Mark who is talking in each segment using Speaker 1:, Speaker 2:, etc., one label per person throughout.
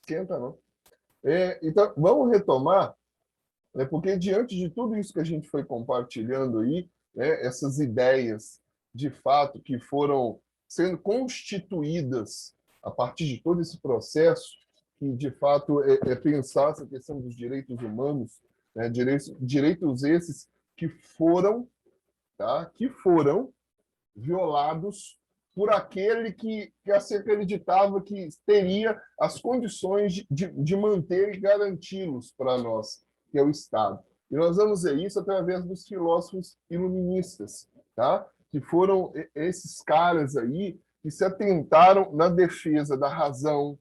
Speaker 1: Esquenta, não. Então, vamos retomar, porque diante de tudo isso que a gente foi compartilhando aí, essas ideias, de fato, que foram sendo constituídas a partir de todo esse processo, que, de fato, pensar essa questão dos direitos humanos, né, direitos esses que foram, tá, que foram violados por aquele que se acreditava que teria as condições de manter e garanti-los para nós, que é o Estado. E nós vamos ver isso através dos filósofos iluministas, tá? Que foram esses caras aí que se atentaram na defesa da razão,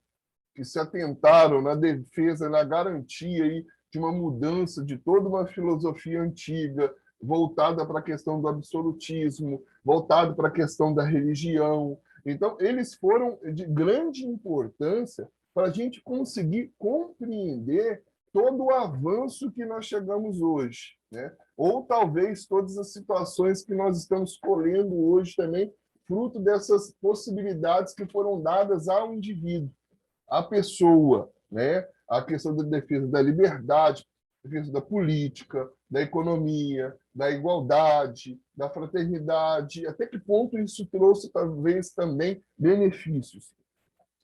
Speaker 1: que se atentaram na defesa, na garantia aí de uma mudança de toda uma filosofia antiga, voltada para a questão do absolutismo, voltado para a questão da religião. Então, eles foram de grande importância para a gente conseguir compreender todo o avanço que nós chegamos hoje, né? Ou talvez todas as situações que nós estamos colhendo hoje também, fruto dessas possibilidades que foram dadas ao indivíduo, à pessoa, né? A questão da defesa da liberdade, defesa da política, da economia, da igualdade, da fraternidade. Até que ponto isso trouxe, talvez, também benefícios?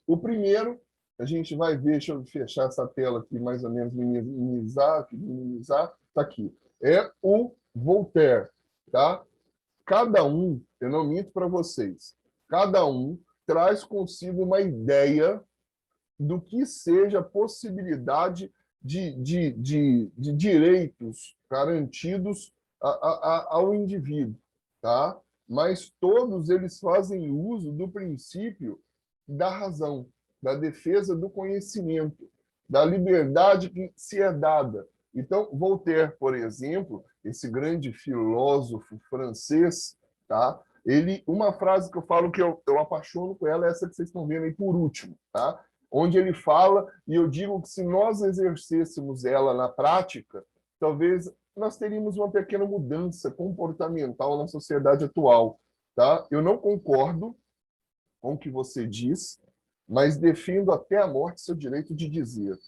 Speaker 1: O primeiro, a gente vai ver, deixa eu fechar essa tela aqui, mais ou menos, minimizar, está aqui. É o Voltaire. Tá? Cada um, eu não minto para vocês, cada um traz consigo uma ideia do que seja a possibilidade de direitos garantidos ao indivíduo, tá? Mas todos eles fazem uso do princípio da razão, da defesa do conhecimento, da liberdade que se é dada. Então, Voltaire, por exemplo, esse grande filósofo francês, tá? Uma frase que eu falo que eu apaixono com ela é essa que vocês estão vendo aí por último, tá? Onde ele fala, e eu digo que se nós exercêssemos ela na prática, talvez nós teríamos uma pequena mudança comportamental na sociedade atual. Tá? Eu não concordo com o que você diz, mas defendo até a morte seu direito de dizer.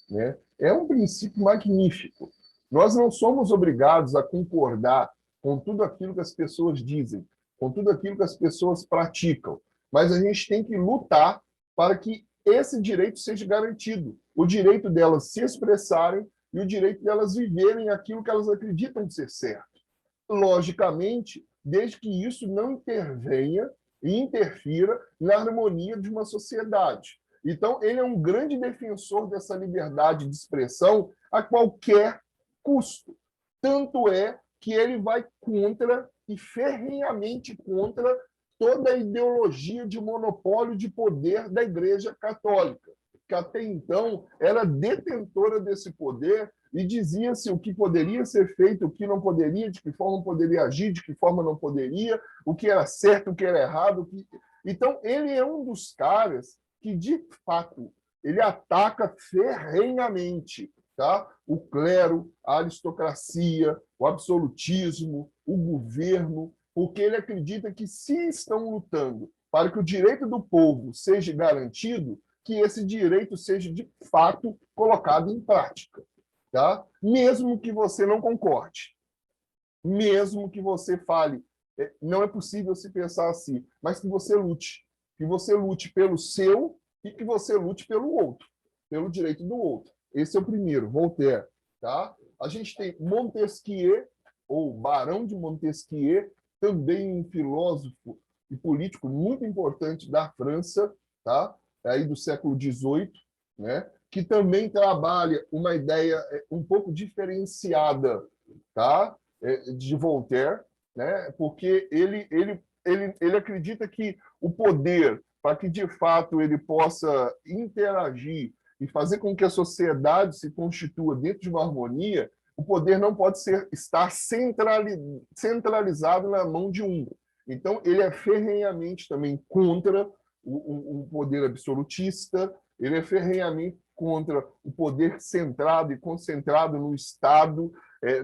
Speaker 1: Né? É um princípio magnífico. Nós não somos obrigados a concordar com tudo aquilo que as pessoas dizem, com tudo aquilo que as pessoas praticam, mas a gente tem que lutar para que esse direito seja garantido, o direito delas se expressarem e o direito delas viverem aquilo que elas acreditam ser certo. Logicamente, desde que isso não intervenha e interfira na harmonia de uma sociedade. Então, ele é um grande defensor dessa liberdade de expressão a qualquer custo. Tanto é que ele vai contra, e ferrenhamente contra, toda a ideologia de monopólio de poder da Igreja Católica, que até então era detentora desse poder e dizia-se o que poderia ser feito, o que não poderia, de que forma poderia agir, de que forma não poderia, o que era certo, o que era errado. Então, ele é um dos caras que, de fato, ele ataca ferrenhamente, tá? O clero, a aristocracia, o absolutismo, o governo, porque ele acredita que, se estão lutando para que o direito do povo seja garantido, que esse direito seja, de fato, colocado em prática. Tá? Mesmo que você não concorde, mesmo que você fale, não é possível se pensar assim, mas que você lute pelo seu e que você lute pelo outro, pelo direito do outro. Esse é o primeiro, Voltaire. Tá? A gente tem Montesquieu, ou Barão de Montesquieu, também um filósofo e político muito importante da França, tá? Aí do século XVIII, né? Que também trabalha uma ideia um pouco diferenciada, tá? De Voltaire, né? Porque ele acredita que o poder, para que de fato ele possa interagir e fazer com que a sociedade se constitua dentro de uma harmonia, o poder não pode estar centralizado na mão de um. Então, ele é ferrenhamente também contra o poder absolutista, ele é ferrenhamente contra o poder centrado e concentrado no Estado,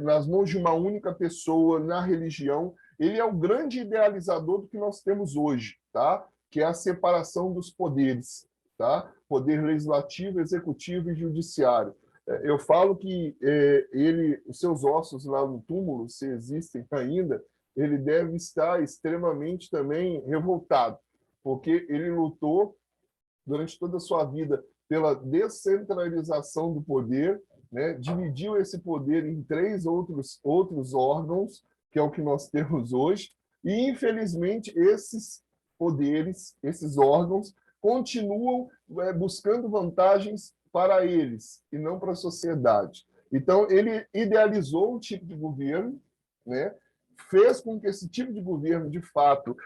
Speaker 1: nas mãos de uma única pessoa, na religião. Ele é o grande idealizador do que nós temos hoje, tá? Que é a separação dos poderes. tá? Poder legislativo, executivo e judiciário. Eu falo que os seus ossos lá no túmulo, se existem ainda, ele deve estar extremamente também revoltado, porque ele lutou durante toda a sua vida pela descentralização do poder, né? Dividiu esse poder em 3 outros órgãos, que é o que nós temos hoje, e, infelizmente, esses poderes, esses órgãos, continuam buscando vantagens para eles e não para a sociedade. Então, ele idealizou um tipo de governo, né? Fez com que esse tipo de governo, de fato,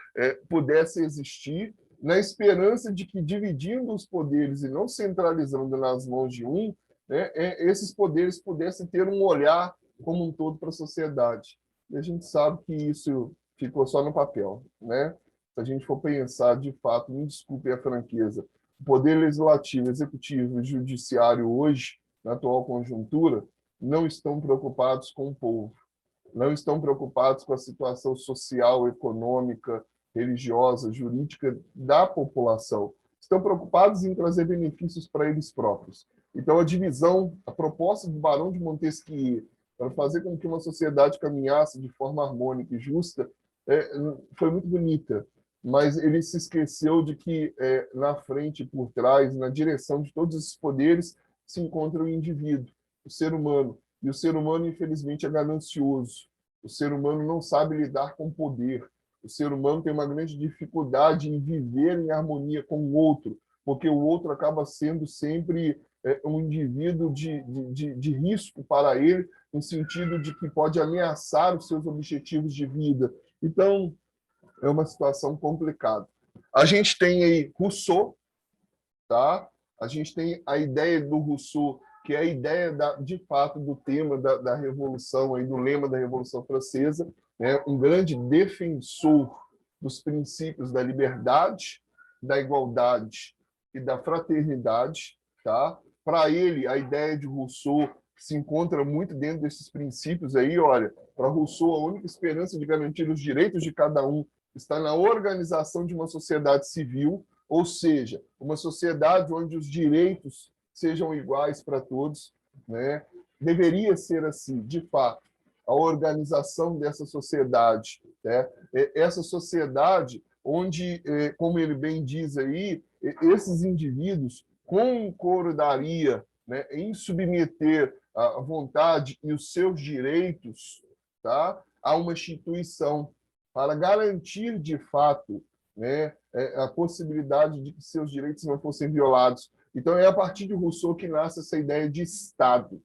Speaker 1: pudesse existir, na esperança de que, dividindo os poderes e não centralizando nas mãos de um, né, esses poderes pudessem ter um olhar como um todo para a sociedade. E a gente sabe que isso ficou só no papel, né? Se a gente for pensar, de fato, me desculpe a franqueza, o poder legislativo, executivo e judiciário hoje, na atual conjuntura, não estão preocupados com o povo, não estão preocupados com a situação social, econômica, religiosa, jurídica da população. Estão preocupados em trazer benefícios para eles próprios. Então, a divisão, a proposta do Barão de Montesquieu para fazer com que uma sociedade caminhasse de forma harmônica e justa foi muito bonita, mas ele se esqueceu de que na frente, por trás, na direção de todos esses poderes, se encontra o indivíduo, o ser humano. E o ser humano, infelizmente, é ganancioso. O ser humano não sabe lidar com poder. O ser humano tem uma grande dificuldade em viver em harmonia com o outro, porque o outro acaba sendo sempre um indivíduo de risco para ele, no sentido de que pode ameaçar os seus objetivos de vida. Então, é uma situação complicada. A gente tem aí Rousseau, tá? A gente tem a ideia do Rousseau, que é a ideia, de fato, do tema da Revolução, aí, do lema da Revolução Francesa, né? Um grande defensor dos princípios da liberdade, da igualdade e da fraternidade. Tá? Para ele, a ideia de Rousseau se encontra muito dentro desses princípios aí. Olha, para Rousseau, a única esperança de garantir os direitos de cada um está na organização de uma sociedade civil, ou seja, uma sociedade onde os direitos sejam iguais para todos, né? Deveria ser assim, de fato, a organização dessa sociedade, né? Essa sociedade onde, como ele bem diz aí, esses indivíduos concordaria, né, em submeter a vontade e os seus direitos, tá, a uma instituição para garantir, de fato, né, a possibilidade de que seus direitos não fossem violados. Então, é a partir de Rousseau que nasce essa ideia de Estado.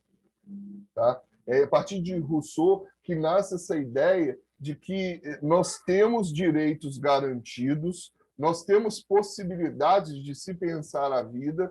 Speaker 1: Tá? É a partir de Rousseau que nasce essa ideia de que nós temos direitos garantidos, nós temos possibilidades de se pensar a vida,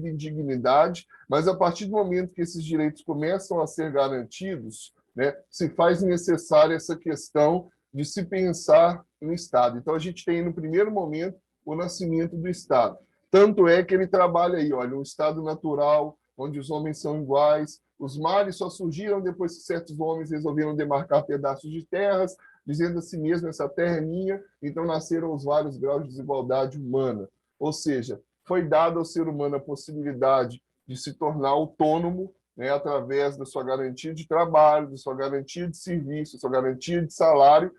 Speaker 1: em dignidade, mas a partir do momento que esses direitos começam a ser garantidos, né, se faz necessária essa questão de se pensar no Estado. Então, a gente tem, no primeiro momento, o nascimento do Estado. Tanto é que ele trabalha aí, olha, um Estado natural, onde os homens são iguais. Os mares só surgiram depois que certos homens resolveram demarcar pedaços de terras, dizendo a si mesmo, essa terra é minha, então nasceram os vários graus de desigualdade humana. Ou seja, foi dada ao ser humano a possibilidade de se tornar autônomo, né, através da sua garantia de trabalho, da sua garantia de serviço, da sua garantia de salário.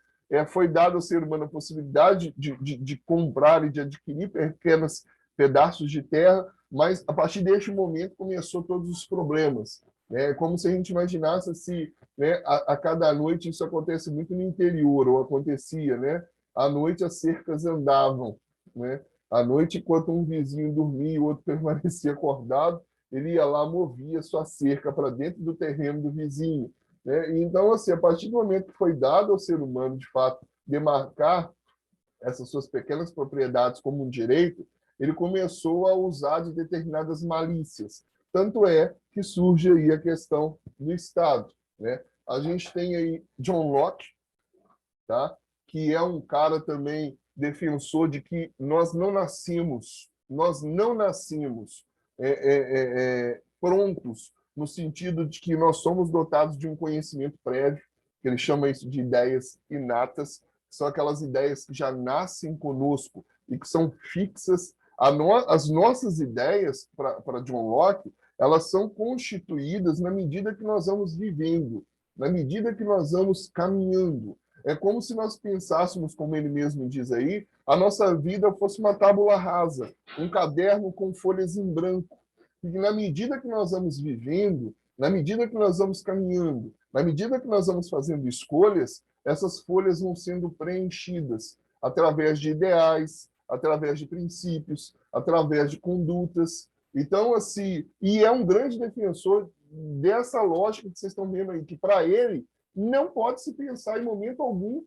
Speaker 1: Foi dada ao ser humano a possibilidade de comprar e de adquirir pequenos pedaços de terra, mas a partir deste momento começou todos os problemas. É como se a gente imaginasse assim, né, a cada noite, isso acontece muito no interior, ou acontecia, né? À noite as cercas andavam, né? À noite, enquanto um vizinho dormia e o outro permanecia acordado, ele ia lá, movia sua cerca para dentro do terreno do vizinho, né? Então, assim, a partir do momento que foi dado ao ser humano, de fato, demarcar essas suas pequenas propriedades como um direito, ele começou a usar de determinadas malícias. Tanto é que surge aí a questão do Estado, né? A gente tem aí John Locke, tá? Que é um cara também defensor de que nós não nascimos prontos, no sentido de que nós somos dotados de um conhecimento prévio, que ele chama isso de ideias inatas, que são aquelas ideias que já nascem conosco e que são fixas As nossas ideias, para John Locke, elas são constituídas na medida que nós vamos vivendo, na medida que nós vamos caminhando. É como se nós pensássemos, como ele mesmo diz aí, a nossa vida fosse uma tábula rasa, um caderno com folhas em branco. E na medida que nós vamos vivendo, na medida que nós vamos caminhando, na medida que nós vamos fazendo escolhas, essas folhas vão sendo preenchidas através de ideais, através de princípios, através de condutas. Então, assim, e é um grande defensor dessa lógica que vocês estão vendo aí, que para ele não pode se pensar em momento algum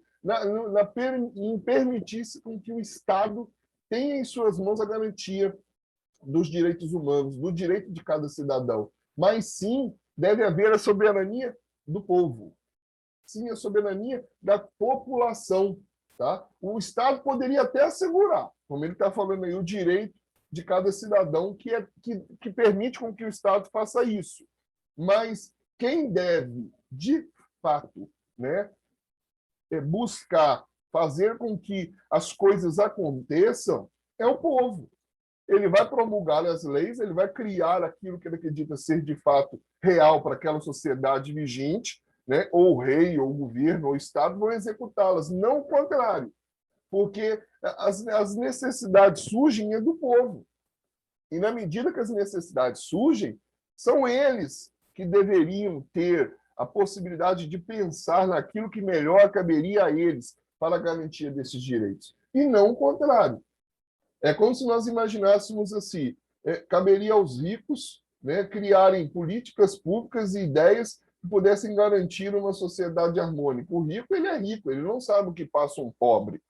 Speaker 1: em permitir-se com que o Estado tenha em suas mãos a garantia dos direitos humanos, do direito de cada cidadão. Mas sim, deve haver a soberania do povo. Sim, a soberania da população. Tá? O Estado poderia até assegurar, como ele está falando aí, o direito de cada cidadão que permite com que o Estado faça isso. Mas quem deve, de fato, né, buscar fazer com que as coisas aconteçam é o povo. Ele vai promulgar as leis, ele vai criar aquilo que ele acredita ser de fato real para aquela sociedade vigente, né? Ou o rei, ou o governo, ou o Estado vão executá-las, não o contrário, porque as necessidades surgem é do povo. E na medida que as necessidades surgem, são eles que deveriam ter a possibilidade de pensar naquilo que melhor caberia a eles para a garantia desses direitos, e não o contrário. É como se nós imaginássemos assim, caberia aos ricos, né, criarem políticas públicas e ideias que pudessem garantir uma sociedade harmônica. O rico, ele é rico, ele não sabe o que passa um pobre.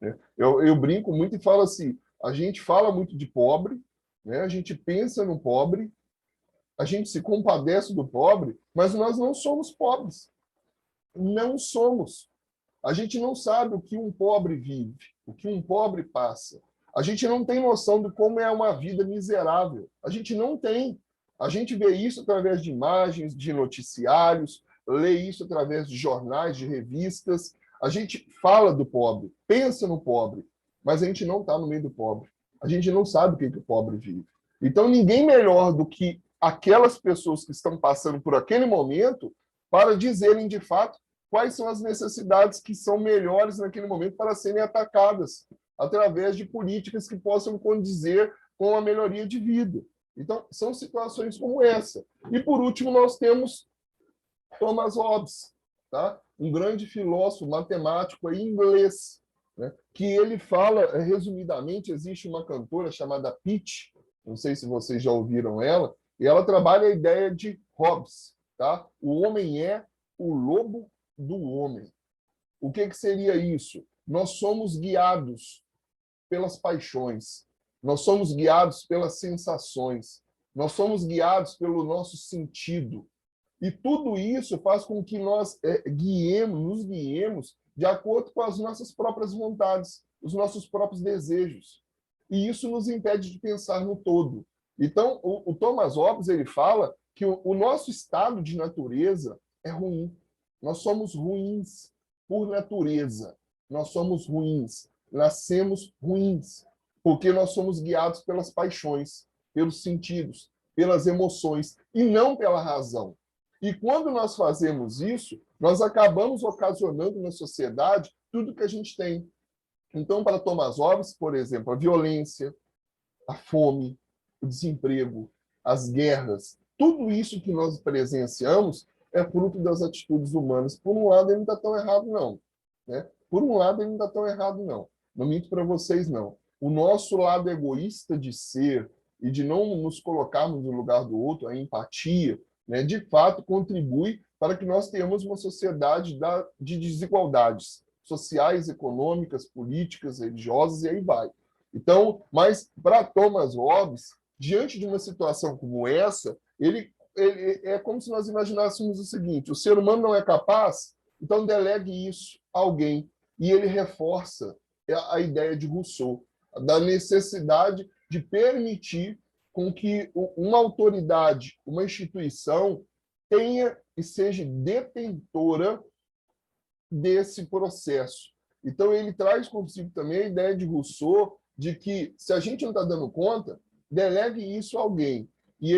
Speaker 1: Né? Eu brinco muito e falo assim, a gente fala muito de pobre, né, a gente pensa no pobre, a gente se compadece do pobre, mas nós não somos pobres. Não somos. A gente não sabe o que um pobre vive, o que um pobre passa. A gente não tem noção de como é uma vida miserável. A gente não tem. A gente vê isso através de imagens, de noticiários, lê isso através de jornais, de revistas. A gente fala do pobre, pensa no pobre, mas a gente não está no meio do pobre. A gente não sabe o que o pobre vive. Então, ninguém melhor do que aquelas pessoas que estão passando por aquele momento para dizerem, de fato, quais são as necessidades que são melhores naquele momento para serem atacadas através de políticas que possam condizer com a melhoria de vida. Então, são situações como essa. E, por último, nós temos Thomas Hobbes, tá? Um grande filósofo, matemático aí, inglês, né? Que ele fala, resumidamente, existe uma cantora chamada Pitty, não sei se vocês já ouviram ela, e ela trabalha a ideia de Hobbes. Tá? O homem é o lobo do homem. O que seria isso? Nós somos guiados pelas paixões, nós somos guiados pelas sensações, nós somos guiados pelo nosso sentido. E tudo isso faz com que nós nos guiemos de acordo com as nossas próprias vontades, os nossos próprios desejos. E isso nos impede de pensar no todo. Então, o Thomas Hobbes ele fala que o nosso estado de natureza é ruim. Nós somos ruins por natureza. Nós somos ruins. Nascemos ruins, porque nós somos guiados pelas paixões, pelos sentidos, pelas emoções, e não pela razão. E quando nós fazemos isso, nós acabamos ocasionando na sociedade tudo que a gente tem. Então, para Thomas Hobbes, por exemplo, a violência, a fome, o desemprego, as guerras, tudo isso que nós presenciamos é fruto das atitudes humanas. Por um lado, ele não está tão errado, não. Né? Por um lado, ele não está tão errado, não. Não minto para vocês, não. O nosso lado egoísta de ser e de não nos colocarmos no lugar do outro, a empatia, né, de fato, contribui para que nós tenhamos uma sociedade de desigualdades sociais, econômicas, políticas, religiosas, e aí vai. Então, mas para Thomas Hobbes, diante de uma situação como essa, ele é como se nós imaginássemos o seguinte: o ser humano não é capaz, então delegue isso a alguém. E ele reforça a ideia de Rousseau, da necessidade de permitir com que uma autoridade, uma instituição, tenha e seja detentora desse processo. Então, ele traz consigo também a ideia de Rousseau de que, se a gente não está dando conta, delegue isso a alguém. E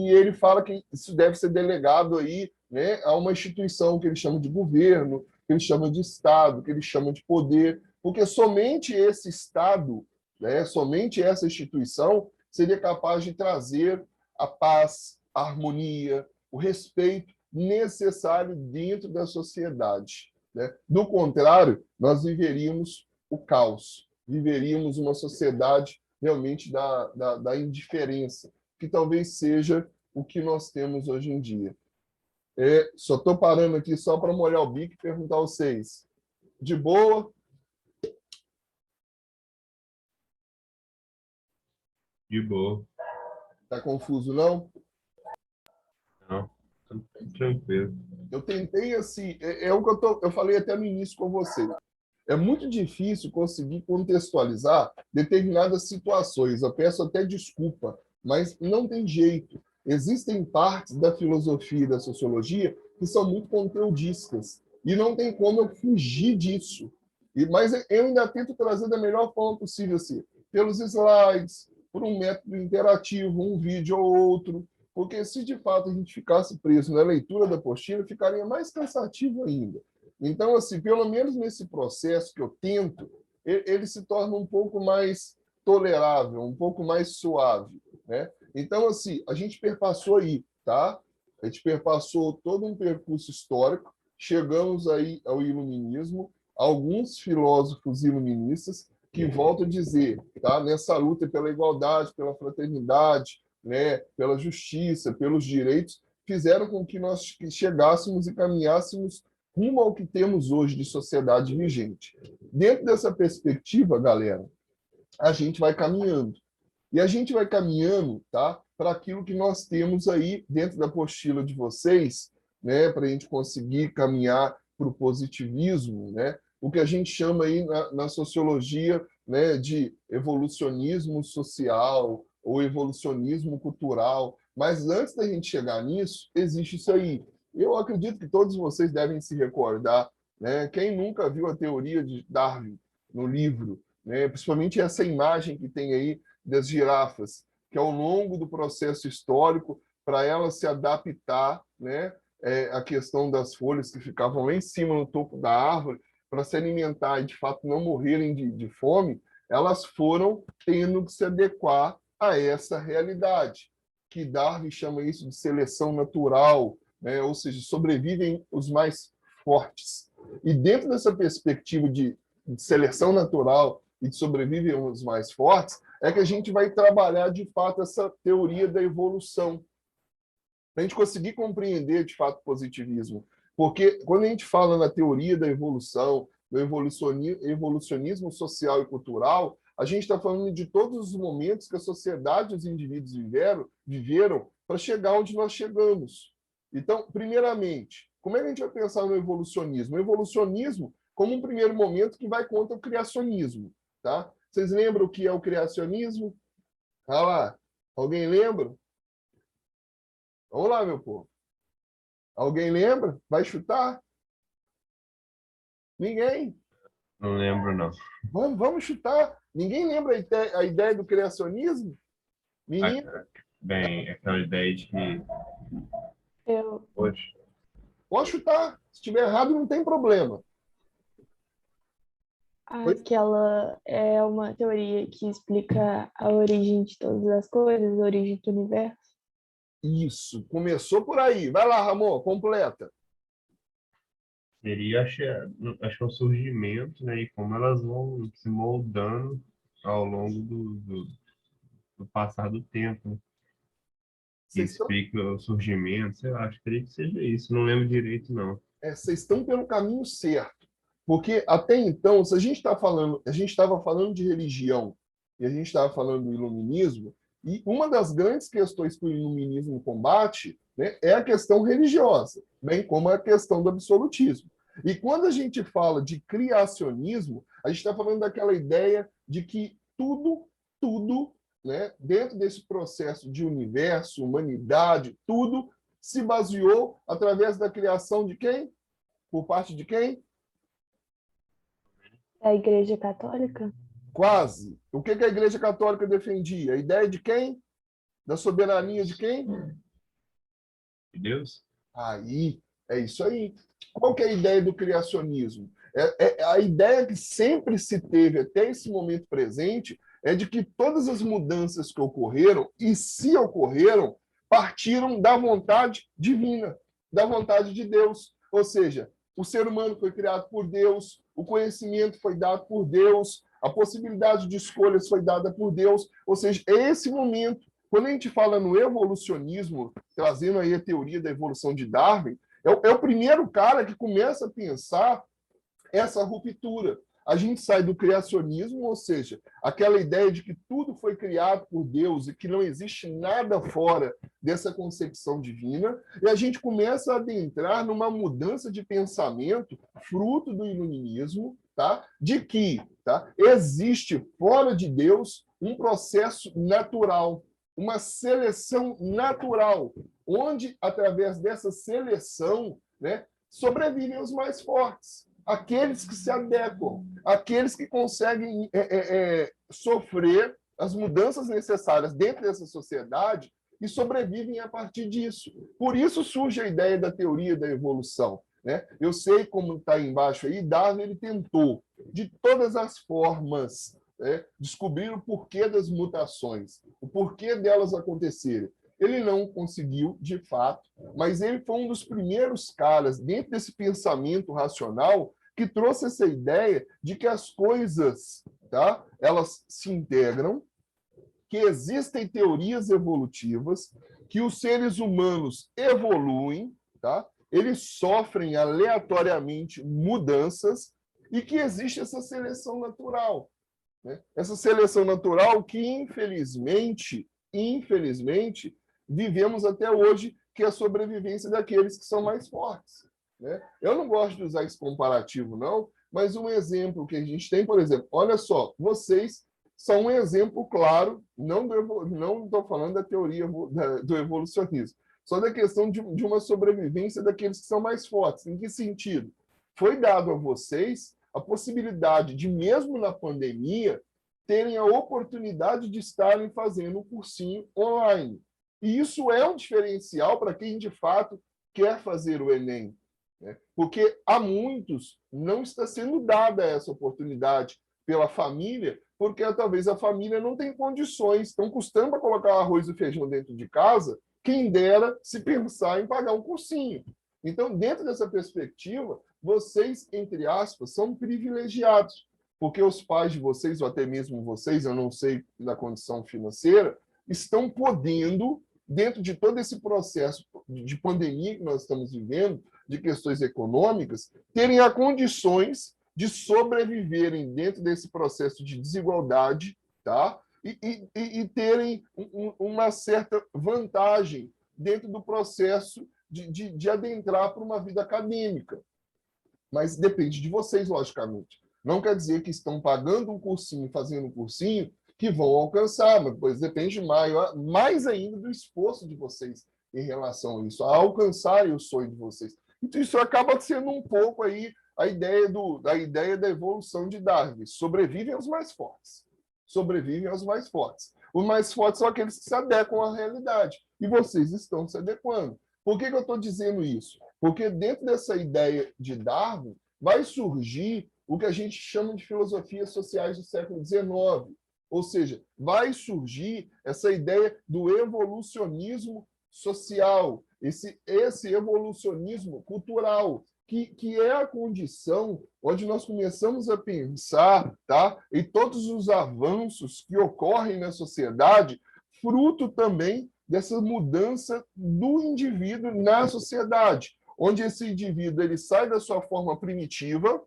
Speaker 1: ele fala que isso deve ser delegado aí, né, a uma instituição que ele chama de governo, que ele chama de Estado, que ele chama de poder, porque somente esse Estado, né, somente essa instituição seria capaz de trazer a paz, a harmonia, o respeito necessário dentro da sociedade, né? Do contrário, nós viveríamos o caos, viveríamos uma sociedade realmente da indiferença, que talvez seja o que nós temos hoje em dia. Só estou parando aqui só para molhar o bico e perguntar a vocês. De boa?
Speaker 2: De boa.
Speaker 1: Tá confuso, não?
Speaker 2: Não, tô tranquilo.
Speaker 1: Eu tentei, assim, o que eu falei até no início com você. É muito difícil conseguir contextualizar determinadas situações. Eu peço até desculpa, mas não tem jeito. Existem partes da filosofia e da sociologia que são muito conteudistas, e não tem como eu fugir disso. Mas eu ainda tento trazer da melhor forma possível, assim, pelos slides, por um método interativo, um vídeo ou outro, porque se de fato a gente ficasse preso na leitura da apostila, ficaria mais cansativo ainda. Então, assim, pelo menos nesse processo que eu tento, ele se torna um pouco mais tolerável, um pouco mais suave, né? Então, assim, a gente perpassou aí, tá? A gente perpassou todo um percurso histórico, chegamos aí ao iluminismo, alguns filósofos iluministas que, volto a dizer, tá? Nessa luta pela igualdade, pela fraternidade, né? Pela justiça, pelos direitos, fizeram com que nós chegássemos e caminhássemos rumo ao que temos hoje de sociedade vigente. Dentro dessa perspectiva, galera, a gente vai caminhando. E a gente vai caminhando, tá, para aquilo que nós temos aí dentro da apostila de vocês, né, para a gente conseguir caminhar para o positivismo, né, o que a gente chama aí na sociologia, né, de evolucionismo social ou evolucionismo cultural. Mas antes da gente chegar nisso, existe isso aí. Eu acredito que todos vocês devem se recordar, né? Quem nunca viu a teoria de Darwin no livro, né? Principalmente essa imagem que tem aí das girafas, que ao longo do processo histórico, para elas se adaptar, né, a questão das folhas que ficavam lá em cima no topo da árvore, para se alimentar e de fato não morrerem de fome, elas foram tendo que se adequar a essa realidade, que Darwin chama isso de seleção natural, né? Ou seja, sobrevivem os mais fortes. E dentro dessa perspectiva de seleção natural e de sobrevivem os mais fortes, é que a gente vai trabalhar de fato essa teoria da evolução, para a gente conseguir compreender de fato o positivismo. Porque quando a gente fala na teoria da evolução, do evolucionismo social e cultural, a gente está falando de todos os momentos que a sociedade e os indivíduos viveram para chegar onde nós chegamos. Então, primeiramente, como é que a gente vai pensar no evolucionismo? O evolucionismo como um primeiro momento que vai contra o criacionismo. Tá? Vocês lembram o que é o criacionismo? Ah lá, alguém lembra? Vamos lá, meu povo. Alguém lembra? Vai chutar? Ninguém.
Speaker 2: Não lembro, não.
Speaker 1: Vamos chutar. Ninguém lembra a ideia do criacionismo? Menino,
Speaker 2: Bem, aquela ideia de que,
Speaker 3: Eu,
Speaker 2: poxa,
Speaker 1: pode chutar. Se estiver errado, não tem problema. Pois
Speaker 3: aquela é uma teoria que explica a origem de todas as coisas, a origem do universo.
Speaker 1: isso, começou por aí. Vai lá, Ramon, completa.
Speaker 2: seria, acho que é o surgimento, né, e como elas vão se moldando ao longo do passar do tempo, né? Que
Speaker 1: Vocês estão,
Speaker 2: explica o surgimento, sei lá, acho que teria que seja isso, não lembro direito, não.
Speaker 1: vocês estão pelo caminho certo. Porque até então, se a gente está falando, a gente estava falando de religião e a gente estava falando do iluminismo, e uma das grandes questões que o iluminismo combate, né, é a questão religiosa, bem como a questão do absolutismo. E quando a gente fala de criacionismo, a gente está falando daquela ideia de que tudo, né, dentro desse processo de universo, humanidade, tudo se baseou através da criação de quem? Por parte de quem?
Speaker 3: É a Igreja Católica?
Speaker 1: Quase. O que a Igreja Católica defendia? A ideia de quem? Da soberania de quem?
Speaker 2: De Deus?
Speaker 1: Aí, é isso aí. Qual que é a ideia do criacionismo? A ideia que sempre se teve até esse momento presente é de que todas as mudanças que ocorreram, e se ocorreram, partiram da vontade divina, da vontade de Deus. Ou seja, o ser humano foi criado por Deus, o conhecimento foi dado por Deus, a possibilidade de escolhas foi dada por Deus. Ou seja, é esse momento. Quando a gente fala no evolucionismo, trazendo aí a teoria da evolução de Darwin, é o primeiro cara que começa a pensar essa ruptura. A gente sai do criacionismo, ou seja, aquela ideia de que tudo foi criado por Deus e que não existe nada fora dessa concepção divina, e a gente começa a adentrar numa mudança de pensamento, fruto do iluminismo, tá? De que, tá? Existe fora de Deus um processo natural, uma seleção natural, onde, através dessa seleção, né, sobrevivem os mais fortes, aqueles que se adequam, aqueles que conseguem sofrer as mudanças necessárias dentro dessa sociedade e sobrevivem a partir disso. Por isso surge a ideia da teoria da evolução. Né? Eu sei, como está embaixo aí, Darwin ele tentou, de todas as formas, descobrir o porquê das mutações, o porquê delas acontecerem. Ele não conseguiu, de fato, mas ele foi um dos primeiros caras, dentro desse pensamento racional, que trouxe essa ideia de que as coisas, tá, elas se integram, que existem teorias evolutivas, que os seres humanos evoluem, tá? Eles sofrem aleatoriamente mudanças e que existe essa seleção natural. Né? Essa seleção natural que, infelizmente, vivemos até hoje, que é a sobrevivência daqueles que são mais fortes. Né? Eu não gosto de usar esse comparativo, não, mas um exemplo que a gente tem, por exemplo, olha só, vocês são um exemplo claro, não estou falando da teoria do evolucionismo, só da questão de uma sobrevivência daqueles que são mais fortes. Em que sentido? Foi dado a vocês a possibilidade de, mesmo na pandemia, terem a oportunidade de estarem fazendo um cursinho online. E isso é um diferencial para quem, de fato, quer fazer o Enem. Né? Porque a muitos não está sendo dada essa oportunidade pela família, porque talvez a família não tem condições, estão custando para colocar arroz e feijão dentro de casa, quem dera se pensar em pagar um cursinho. Então, dentro dessa perspectiva, vocês, entre aspas, são privilegiados, porque os pais de vocês, ou até mesmo vocês, eu não sei da condição financeira, estão podendo, dentro de todo esse processo de pandemia que nós estamos vivendo, de questões econômicas, terem as condições de sobreviverem dentro desse processo de desigualdade, tá? E terem uma certa vantagem dentro do processo de adentrar para uma vida acadêmica. Mas depende de vocês, logicamente. Não quer dizer que estão pagando um cursinho, fazendo um cursinho, que vão alcançar, mas pois depende mais ainda do esforço de vocês em relação a isso, a alcançarem o sonho de vocês. Então, isso acaba sendo um pouco aí a ideia da evolução de Darwin. Sobrevivem os mais fortes. Sobrevivem os mais fortes. Os mais fortes são aqueles que se adequam à realidade. E vocês estão se adequando. Por que eu estou dizendo isso? Porque dentro dessa ideia de Darwin vai surgir o que a gente chama de filosofias sociais do século XIX. Ou seja, vai surgir essa ideia do evolucionismo social, esse evolucionismo cultural, que é a condição onde nós começamos a pensar, tá, em todos os avanços que ocorrem na sociedade, fruto também dessa mudança do indivíduo na sociedade, onde esse indivíduo ele sai da sua forma primitiva,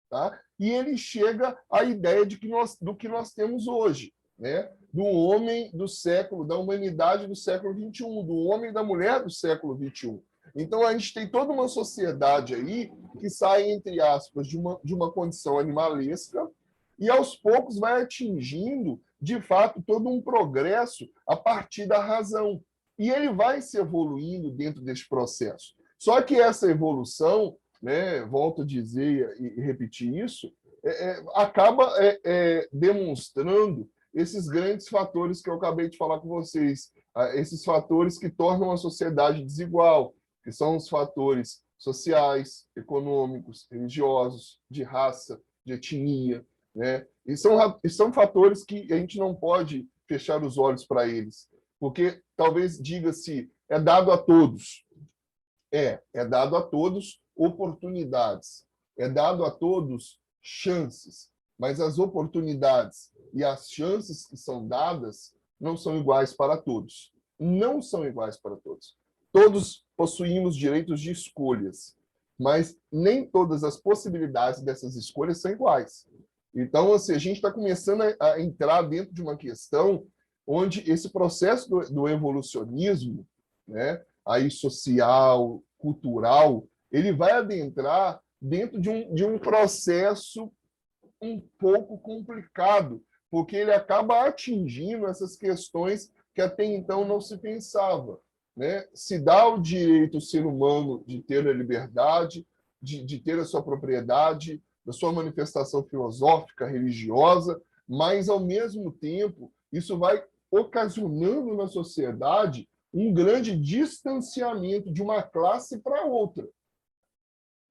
Speaker 1: tá, e ele chega à ideia do que nós temos hoje, né? Do homem do século, da humanidade do século XXI, do homem e da mulher do século XXI. Então, a gente tem toda uma sociedade aí que sai, entre aspas, de uma condição animalesca e, aos poucos, vai atingindo, de fato, todo um progresso a partir da razão. E ele vai se evoluindo dentro desse processo. Só que essa evolução, né, volto a dizer e repetir isso, acaba demonstrando esses grandes fatores que eu acabei de falar com vocês, esses fatores que tornam a sociedade desigual, que são os fatores sociais, econômicos, religiosos, de raça, de etnia, né? E são fatores que a gente não pode fechar os olhos para eles, porque talvez diga-se, é dado a todos. É dado a todos oportunidades, é dado a todos chances, mas as oportunidades e as chances que são dadas não são iguais para todos. Não são iguais para todos. Todos possuímos direitos de escolhas, mas nem todas as possibilidades dessas escolhas são iguais. Então, assim, a gente está começando a entrar dentro de uma questão onde esse processo do evolucionismo, né, aí social, cultural, ele vai adentrar dentro de um processo um pouco complicado, porque ele acaba atingindo essas questões que até então não se pensava, né? Se dá o direito ao ser humano de ter a liberdade, de ter a sua propriedade, da sua manifestação filosófica, religiosa, mas, ao mesmo tempo, isso vai ocasionando na sociedade um grande distanciamento de uma classe para outra.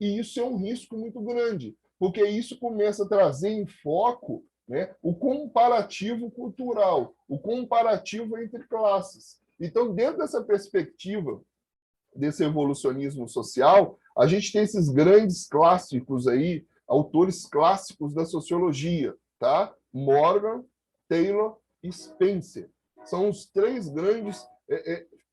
Speaker 1: E isso é um risco muito grande, porque isso começa a trazer em foco, né, o comparativo cultural, o comparativo entre classes. Então, dentro dessa perspectiva desse evolucionismo social, a gente tem esses grandes clássicos aí, autores clássicos da sociologia, tá? Morgan, Taylor e Spencer. São os três grandes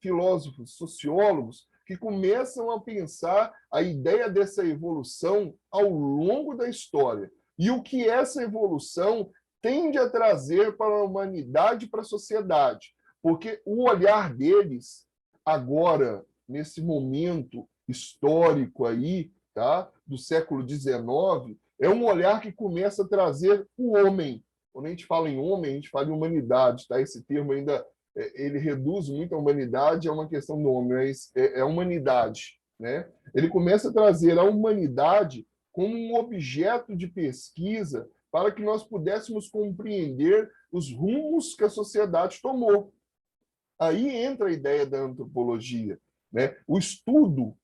Speaker 1: filósofos, sociólogos, que começam a pensar a ideia dessa evolução ao longo da história. E o que essa evolução tende a trazer para a humanidade e para a sociedade. Porque o olhar deles, agora, nesse momento histórico aí, tá, do século XIX, é um olhar que começa a trazer o homem. Quando a gente fala em homem, a gente fala em humanidade. Tá? Esse termo ainda ele reduz muito a humanidade a uma questão do homem, mas é humanidade. Né? Ele começa a trazer a humanidade como um objeto de pesquisa para que nós pudéssemos compreender os rumos que a sociedade tomou. Aí entra a ideia da antropologia, né? O estudo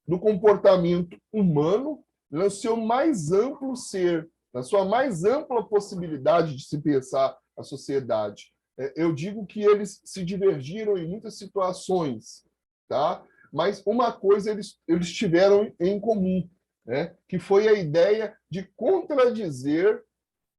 Speaker 1: do comportamento humano no seu mais amplo ser, na sua mais ampla possibilidade de se pensar a sociedade. Eu digo que eles se divergiram em muitas situações, tá? Mas uma coisa eles tiveram em comum, né? Que foi a ideia de contradizer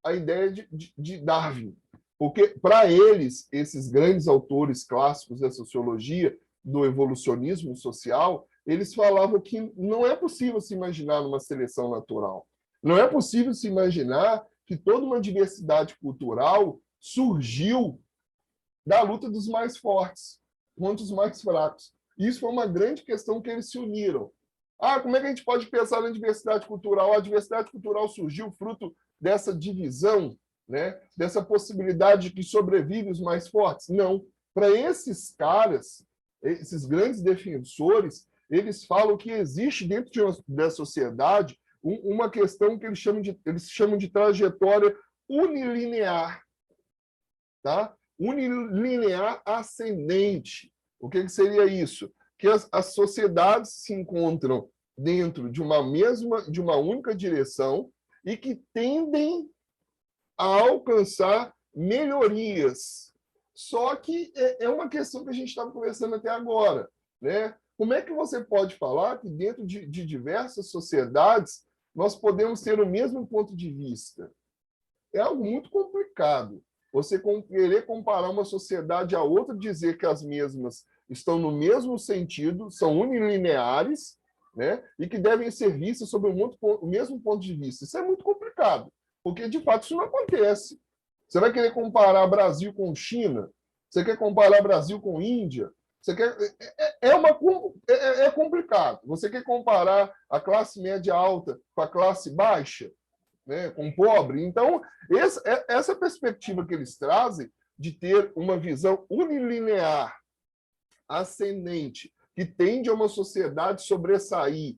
Speaker 1: a ideia de Darwin. Porque, para eles, esses grandes autores clássicos da sociologia, do evolucionismo social, eles falavam que não é possível se imaginar numa seleção natural. Não é possível se imaginar que toda uma diversidade cultural surgiu da luta dos mais fortes contra os mais fracos. Isso foi uma grande questão que eles se uniram. Como é que a gente pode pensar na diversidade cultural? A diversidade cultural surgiu fruto dessa divisão, né? Dessa possibilidade de que sobrevivem os mais fortes? Não. Para esses caras, esses grandes defensores, eles falam que existe dentro da sociedade uma questão que eles chamam de trajetória unilinear. Tá? Unilinear ascendente. O que seria isso? Que as sociedades se encontram dentro de uma única direção e que tendem a alcançar melhorias. Só que é uma questão que a gente estava conversando até agora, né? Como é que você pode falar que dentro de diversas sociedades nós podemos ter o mesmo ponto de vista? É algo muito complicado. Você querer comparar uma sociedade a outra, dizer que as mesmas estão no mesmo sentido, são unilineares, né? E que devem ser vistas sob o mesmo ponto de vista. Isso é muito complicado, porque, de fato, isso não acontece. Você vai querer comparar Brasil com China? Você quer comparar Brasil com Índia? Você quer... é complicado. Você quer comparar a classe média alta com a classe baixa? Né, com pobre. Então, essa perspectiva que eles trazem de ter uma visão unilinear, ascendente, que tende a uma sociedade sobressair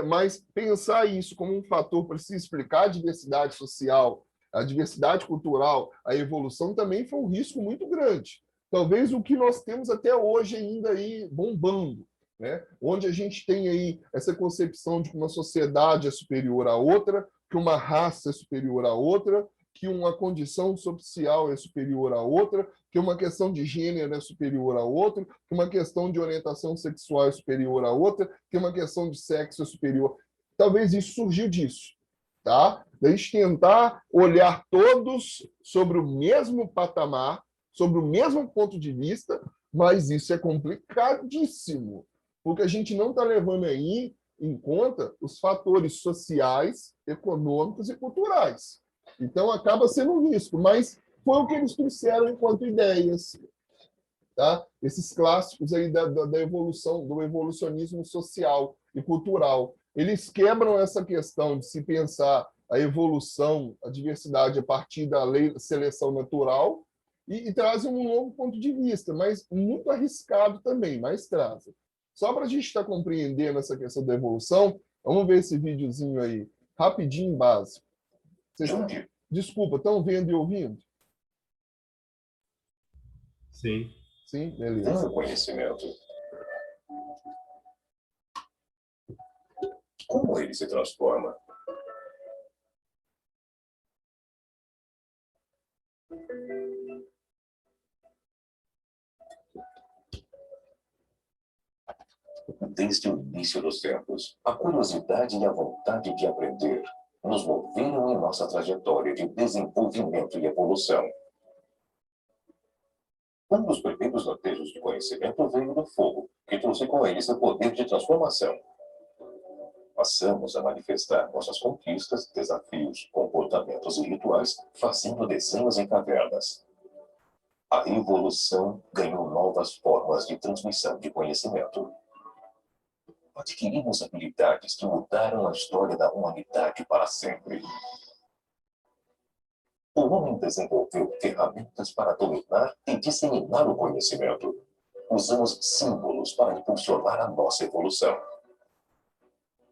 Speaker 1: Mas pensar isso como um fator para se explicar a diversidade social, a diversidade cultural, a evolução, também foi um risco muito grande. Talvez o que nós temos até hoje ainda aí bombando, né? Onde a gente tem aí essa concepção de que uma sociedade é superior à outra, que uma raça é superior à outra, que uma condição social é superior à outra, que uma questão de gênero é superior à outra, que uma questão de orientação sexual é superior à outra, que uma questão de sexo é superior. Talvez isso surgiu disso, tá? Da gente tentar olhar todos sobre o mesmo patamar, sobre o mesmo ponto de vista, mas isso é complicadíssimo, porque a gente não está levando aí em conta os fatores sociais, econômicos e culturais. Então, acaba sendo um risco, mas foi o que eles trouxeram enquanto ideias. Tá? Esses clássicos aí da evolução, do evolucionismo social e cultural. Eles quebram essa questão de se pensar a evolução, a diversidade a partir da lei da seleção natural e trazem um novo ponto de vista, mas muito arriscado também, mas trazem. Só para a gente estar compreendendo essa questão da evolução, vamos ver esse videozinho aí, rapidinho, básico. Vocês, desculpa, estão vendo e ouvindo?
Speaker 2: Sim.
Speaker 1: Sim, beleza.
Speaker 4: O conhecimento. Como ele se transforma? Desde o início dos tempos, a curiosidade e a vontade de aprender nos moveram em nossa trajetória de desenvolvimento e evolução. Um dos primeiros lampejos de conhecimento veio do fogo, que trouxe com ele seu poder de transformação. Passamos a manifestar nossas conquistas, desafios, comportamentos e rituais, fazendo desenhos em cavernas. A evolução ganhou novas formas de transmissão de conhecimento. Adquirimos habilidades que mudaram a história da humanidade para sempre. O homem desenvolveu ferramentas para dominar e disseminar o conhecimento. Usamos símbolos para impulsionar a nossa evolução.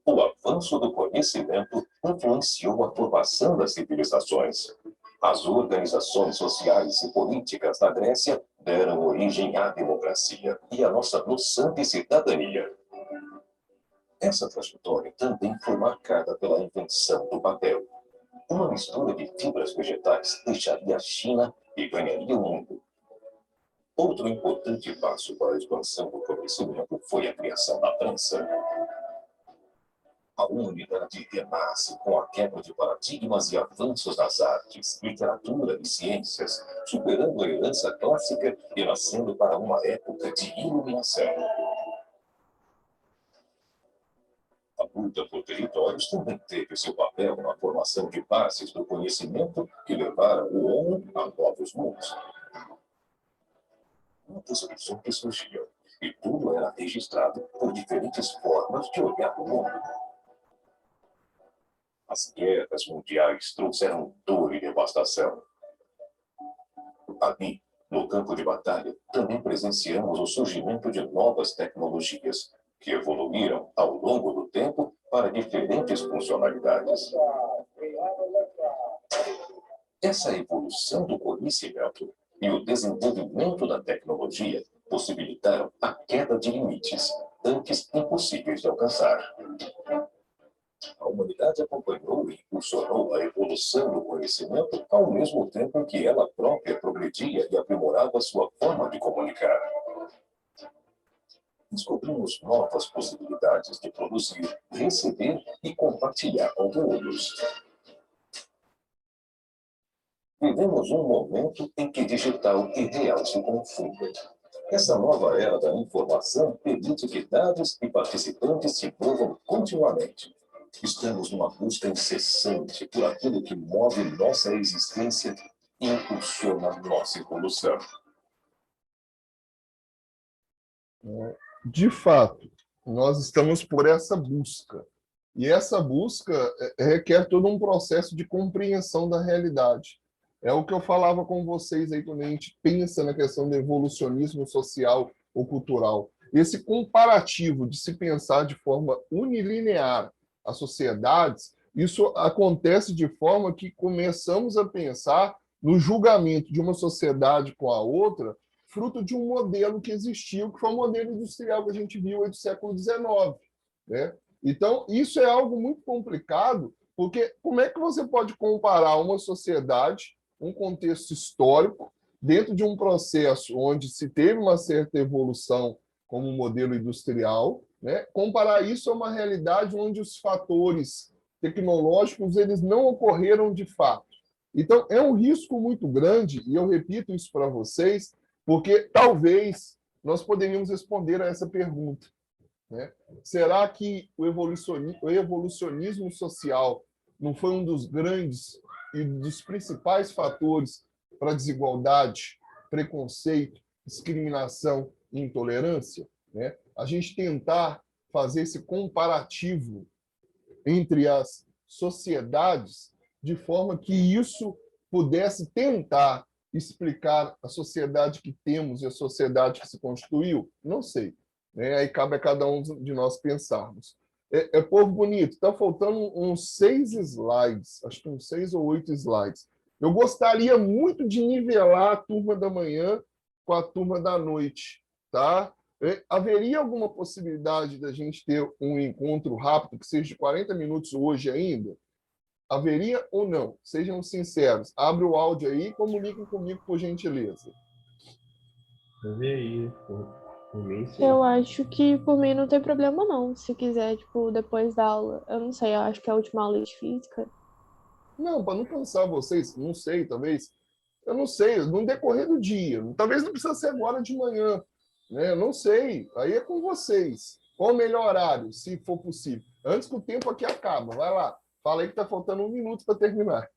Speaker 4: O avanço do conhecimento influenciou a formação das civilizações. As organizações sociais e políticas da Grécia deram origem à democracia e à nossa noção de cidadania. Essa trajetória também foi marcada pela invenção do papel. Uma mistura de fibras vegetais deixaria a China e ganharia o mundo. Outro importante passo para a expansão do conhecimento foi a criação da prensa. A humanidade renasce com a quebra de paradigmas e avanços nas artes, literatura e ciências, superando a herança clássica e nascendo para uma época de iluminação. A luta por territórios também teve seu papel na formação de bases do conhecimento que levaram o homem a novos mundos. Muitos horizontes surgiam, e tudo era registrado por diferentes formas de olhar o mundo. As guerras mundiais trouxeram dor e devastação. Ali, no campo de batalha, também presenciamos o surgimento de novas tecnologias, que evoluíram ao longo do tempo para diferentes funcionalidades. Essa evolução do conhecimento e o desenvolvimento da tecnologia possibilitaram a queda de limites, antes impossíveis de alcançar. A humanidade acompanhou e impulsionou a evolução do conhecimento ao mesmo tempo que ela própria progredia e aprimorava sua forma de comunicar. Descobrimos novas possibilidades de produzir, receber e compartilhar conteúdos. Vivemos um momento em que digital e real se confundem. Essa nova era da informação permite que dados e participantes se movam continuamente. Estamos numa busca incessante por aquilo que move nossa existência e impulsiona nossa evolução.
Speaker 1: De fato, nós estamos por essa busca. E essa busca requer todo um processo de compreensão da realidade. É o que eu falava com vocês aí quando a gente pensa na questão do evolucionismo social ou cultural. esse comparativo de se pensar de forma unilinear as sociedades, isso acontece de forma que começamos a pensar no julgamento de uma sociedade com a outra, fruto de um modelo que existiu, que foi o modelo industrial que a gente viu aí do século XIX, né? Então, isso é algo muito complicado, porque como é que você pode comparar uma sociedade, um contexto histórico, dentro de um processo onde se teve uma certa evolução como modelo industrial, né? Comparar isso a uma realidade onde os fatores tecnológicos eles não ocorreram de fato. Então, é um risco muito grande, e eu repito isso para vocês, porque talvez nós poderíamos responder a essa pergunta, né? Será que o evolucionismo social não foi um dos grandes e dos principais fatores para a desigualdade, preconceito, discriminação e intolerância, né? A gente tentar fazer esse comparativo entre as sociedades de forma que isso pudesse tentar explicar a sociedade que temos e a sociedade que se constituiu? Não sei, né? Aí cabe a cada um de nós pensarmos. Povo bonito, está faltando uns 6 slides, acho que uns 6 ou 8 slides. Eu gostaria muito de nivelar a turma da manhã com a turma da noite, tá? Haveria alguma possibilidade da gente ter um encontro rápido, que seja de 40 minutos hoje ainda? Haveria ou não? Sejam sinceros. Abre o áudio aí e comuniquem comigo, por gentileza.
Speaker 2: Eu vi aí, por mim, sim.
Speaker 3: Eu acho que por mim não tem problema não. Se quiser, tipo, depois da aula, eu não sei, eu acho que é a última aula de física.
Speaker 1: Não, para não cansar vocês, não sei, talvez. Eu não sei, no decorrer do dia. Talvez não precisa ser agora de manhã, né? Eu não sei. Aí é com vocês. Qual o melhor horário, se for possível? Antes que o tempo aqui acaba. Vai lá. Fala aí que está faltando 1 minuto para terminar.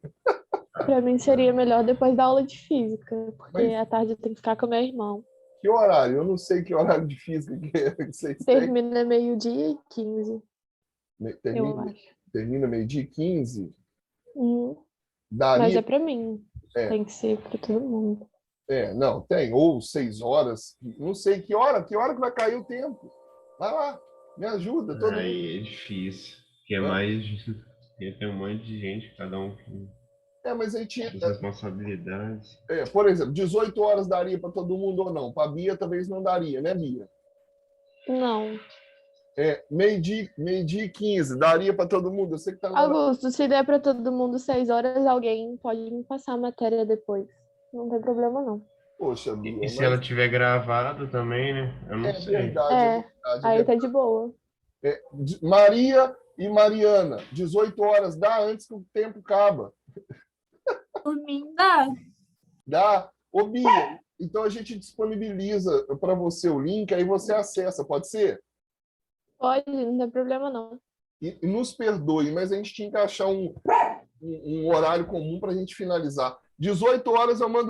Speaker 3: Pra mim seria melhor depois da aula de física, porque
Speaker 1: Mas
Speaker 3: à tarde eu tenho que ficar com meu irmão.
Speaker 1: que horário? Eu não sei que horário de física que é que vocês têm.
Speaker 3: Termina 12h15, eu
Speaker 1: Termina,
Speaker 3: acho.
Speaker 1: termina 12h15.
Speaker 3: Mas
Speaker 1: Daria.
Speaker 3: é pra mim.
Speaker 1: É,
Speaker 3: Tem que ser pra todo mundo.
Speaker 1: não, tem. Ou 6 horas. Não sei que hora que vai cair o tempo. Vai lá, me ajuda. Todo mundo.
Speaker 2: Aí é difícil, porque é
Speaker 1: Hã?
Speaker 2: mais. Porque tem um monte de gente, cada um com
Speaker 1: Mas aí tinha.
Speaker 2: suas responsabilidades.
Speaker 1: Por exemplo, 18 horas daria para todo mundo ou não? Para a Bia talvez não daria, né, Bia?
Speaker 3: Não.
Speaker 1: Meio-dia e 15, daria para todo mundo? Eu sei que está na hora.
Speaker 3: Augusto, se der pra todo mundo 6 horas, alguém pode me passar a matéria depois. Não tem problema, não.
Speaker 1: Poxa, Bia,
Speaker 2: E se
Speaker 1: mas
Speaker 2: ela tiver gravado também, né? Eu não sei.
Speaker 1: verdade,
Speaker 3: É,
Speaker 1: é verdade.
Speaker 3: aí tá de boa.
Speaker 1: Maria e Mariana, 18 horas, dá antes que o tempo acaba.
Speaker 5: Por mim, dá.
Speaker 1: Dá? Ô, Bia, então a gente disponibiliza para você o link, aí você acessa, pode ser?
Speaker 3: Pode, não tem problema, não.
Speaker 1: E nos perdoe, mas a gente tinha que achar um horário comum para a gente finalizar. 18 horas eu mando